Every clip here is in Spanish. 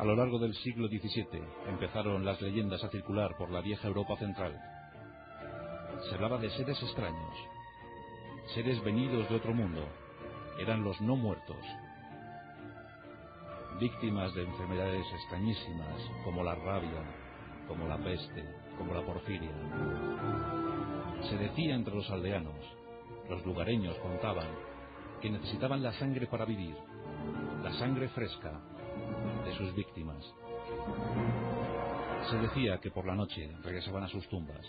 A lo largo del siglo XVII empezaron las leyendas a circular por la vieja Europa central. Se hablaba de seres extraños, seres venidos de otro mundo. Eran los no muertos, víctimas de enfermedades extrañísimas como la rabia, como la peste, como la porfiria. Se decía entre los aldeanos, los lugareños contaban, que necesitaban la sangre para vivir, la sangre fresca de sus víctimas. Se decía que por la noche regresaban a sus tumbas.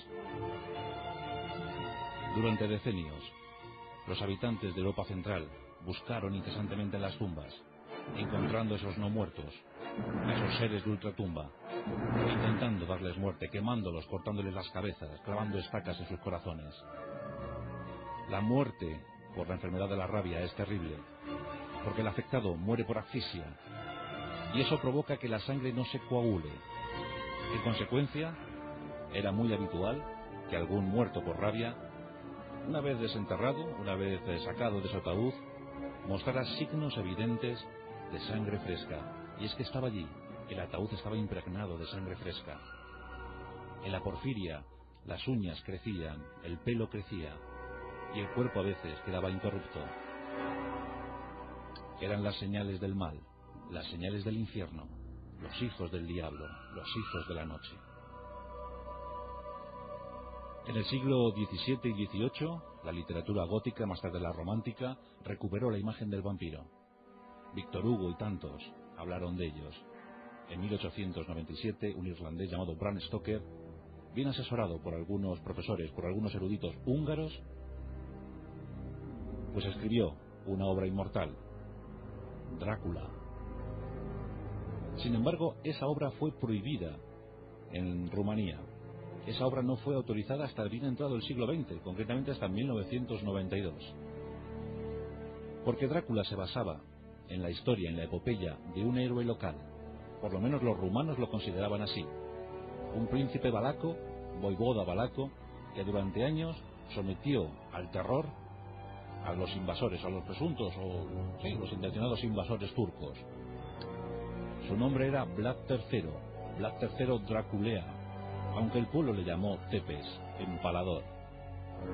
Durante decenios, los habitantes de Europa Central buscaron incesantemente en las tumbas, encontrando esos no muertos, a esos seres de ultratumba, intentando darles muerte, quemándolos, cortándoles las cabezas, clavando estacas en sus corazones. La muerte por la enfermedad de la rabia es terrible, porque el afectado muere por asfixia, y eso provoca que la sangre no se coagule. En consecuencia, era muy habitual que algún muerto por rabia, una vez desenterrado, una vez sacado de su ataúd, mostrara signos evidentes de sangre fresca. Y es que estaba allí, el ataúd estaba impregnado de sangre fresca. En la porfiria, las uñas crecían, el pelo crecía, y el cuerpo a veces quedaba incorrupto. Eran las señales del mal, las señales del infierno, los hijos del diablo, los hijos de la noche. En el siglo XVII y XVIII, la literatura gótica, más tarde la romántica, recuperó la imagen del vampiro. Víctor Hugo y tantos hablaron de ellos. En 1897, un irlandés llamado Bram Stoker, bien asesorado por algunos profesores, por algunos eruditos húngaros, pues escribió una obra inmortal, Drácula. Sin embargo, esa obra fue prohibida en Rumanía. Esa obra no fue autorizada hasta bien entrado el siglo XX, concretamente hasta 1992. Porque Drácula se basaba en la historia, en la epopeya de un héroe local. Por lo menos los rumanos lo consideraban así. Un príncipe valaco, voivoda valaco, que durante años sometió al terror a los invasores, a los presuntos, los intencionados invasores turcos. Su nombre era Vlad III, Vlad III Draculea, aunque el pueblo le llamó Tepes, empalador.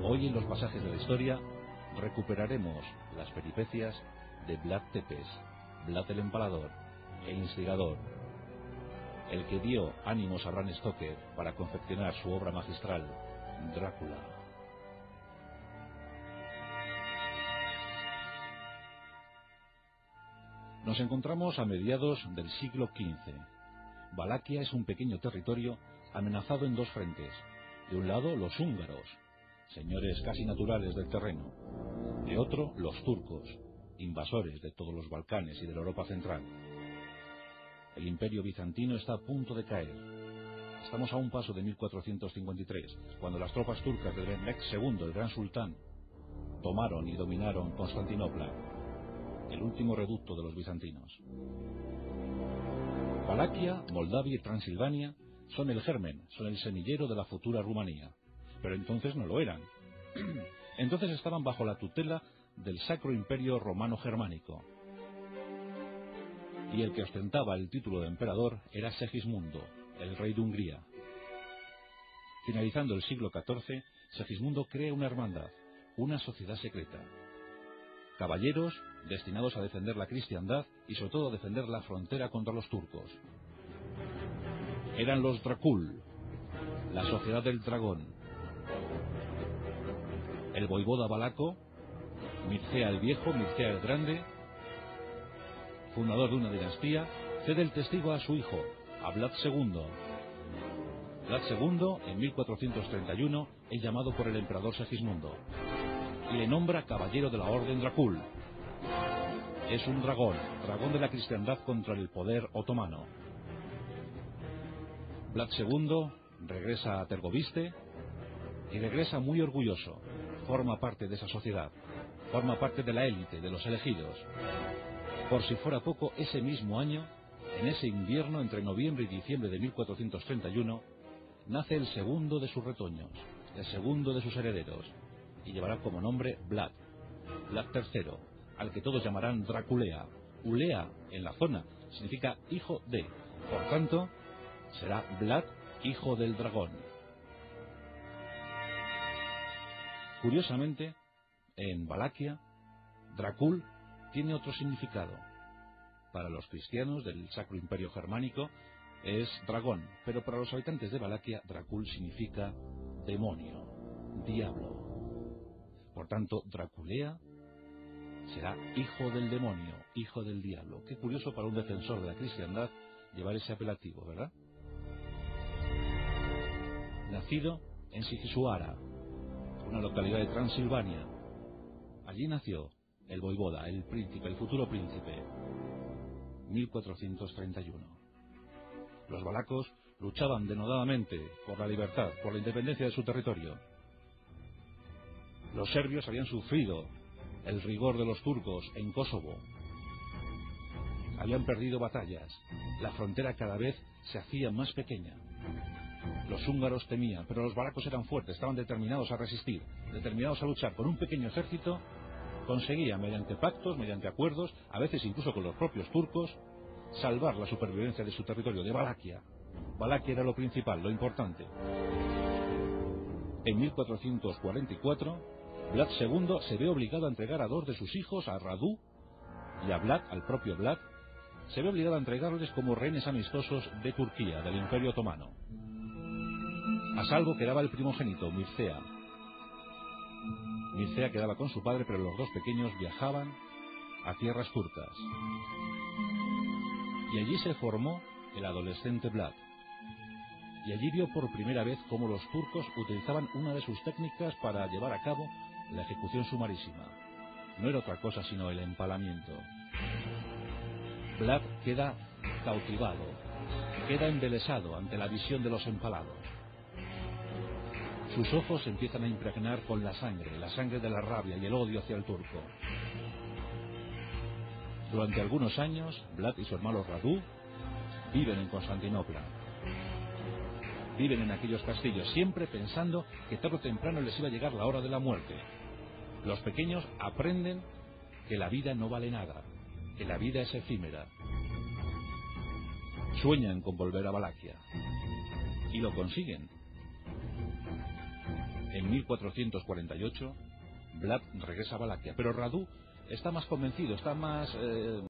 Hoy en los pasajes de la historia recuperaremos las peripecias de Vlad Tepes, Vlad el empalador, el instigador, el que dio ánimos a Bram Stoker para confeccionar su obra magistral, Drácula. Nos encontramos a mediados del siglo XV. Valaquia es un pequeño territorio amenazado en dos frentes. De un lado, los húngaros, señores casi naturales del terreno. De otro, los turcos, invasores de todos los Balcanes y de la Europa central. El imperio bizantino está a punto de caer. Estamos a un paso de 1453, cuando las tropas turcas de Mehmed II, el gran sultán, tomaron y dominaron Constantinopla, el último reducto de los bizantinos. Valaquia, Moldavia y Transilvania son el germen, son el semillero de la futura Rumanía. Pero entonces no lo eran. Entonces estaban bajo la tutela del Sacro Imperio Romano Germánico. Y el que ostentaba el título de emperador era Segismundo, el rey de Hungría. Finalizando el siglo XIV, Segismundo crea una hermandad, una sociedad secreta. Caballeros destinados a defender la cristiandad y sobre todo a defender la frontera contra los turcos. Eran los Dracul, la sociedad del dragón. El voivoda valaco, Mircea el Viejo, Mircea el Grande, fundador de una dinastía, cede el testigo a su hijo, a Vlad II. Vlad II, en 1431, es llamado por el emperador Segismundo y le nombra caballero de la Orden Dracul. Es un dragón, dragón de la cristiandad contra el poder otomano. Vlad II regresa a Tergoviste y regresa muy orgulloso. Forma parte de esa sociedad, forma parte de la élite, de los elegidos. Por si fuera poco, ese mismo año, en ese invierno entre noviembre y diciembre de 1431, nace el segundo de sus retoños, el segundo de sus herederos, y llevará como nombre Vlad, Vlad III, al que todos llamarán Draculea. Ulea, en la zona, significa hijo de, Por tanto, será Vlad, hijo del dragón. Curiosamente, en Valaquia, Dracul tiene otro significado. Para los cristianos del Sacro Imperio Germánico es dragón, pero para los habitantes de Valaquia, Dracul significa demonio, diablo. Por tanto, Draculea será hijo del demonio, hijo del diablo. Qué curioso para un defensor de la cristiandad llevar ese apelativo, ¿verdad? Nacido en Sigisuara, una localidad de Transilvania. Allí nació el voivoda, el príncipe, el futuro príncipe, 1431. Los valacos luchaban denodadamente por la libertad, por la independencia de su territorio. Los serbios habían sufrido el rigor de los turcos en Kosovo. Habían perdido batallas. La frontera cada vez se hacía más pequeña. Los húngaros temían, pero los valacos eran fuertes, estaban determinados a resistir, determinados a luchar. Con un pequeño ejército conseguían, mediante pactos, mediante acuerdos, a veces incluso con los propios turcos, salvar la supervivencia de su territorio, de Valaquia. Valaquia era lo principal, lo importante. En 1444, Vlad II se ve obligado a entregar a dos de sus hijos, a Radu y a Vlad, al propio Vlad, se ve obligado a entregarles como rehenes amistosos de Turquía, del Imperio Otomano. A salvo quedaba el primogénito, Mircea. Mircea quedaba con su padre, pero los dos pequeños viajaban a tierras turcas. Y allí se formó el adolescente Vlad. Y allí vio por primera vez cómo los turcos utilizaban una de sus técnicas para llevar a cabo la ejecución sumarísima. No era otra cosa sino el empalamiento. Vlad queda cautivado, queda embelesado ante la visión de los empalados. Sus ojos se empiezan a impregnar con la sangre de la rabia y el odio hacia el turco. Durante algunos años, Vlad y su hermano Radu viven en Constantinopla. Viven en aquellos castillos, siempre pensando que tarde o temprano les iba a llegar la hora de la muerte. Los pequeños aprenden que la vida no vale nada, que la vida es efímera. Sueñan con volver a Valaquia. Y lo consiguen. En 1448, Vlad regresa a Valaquia, pero Radu está más convencido, está más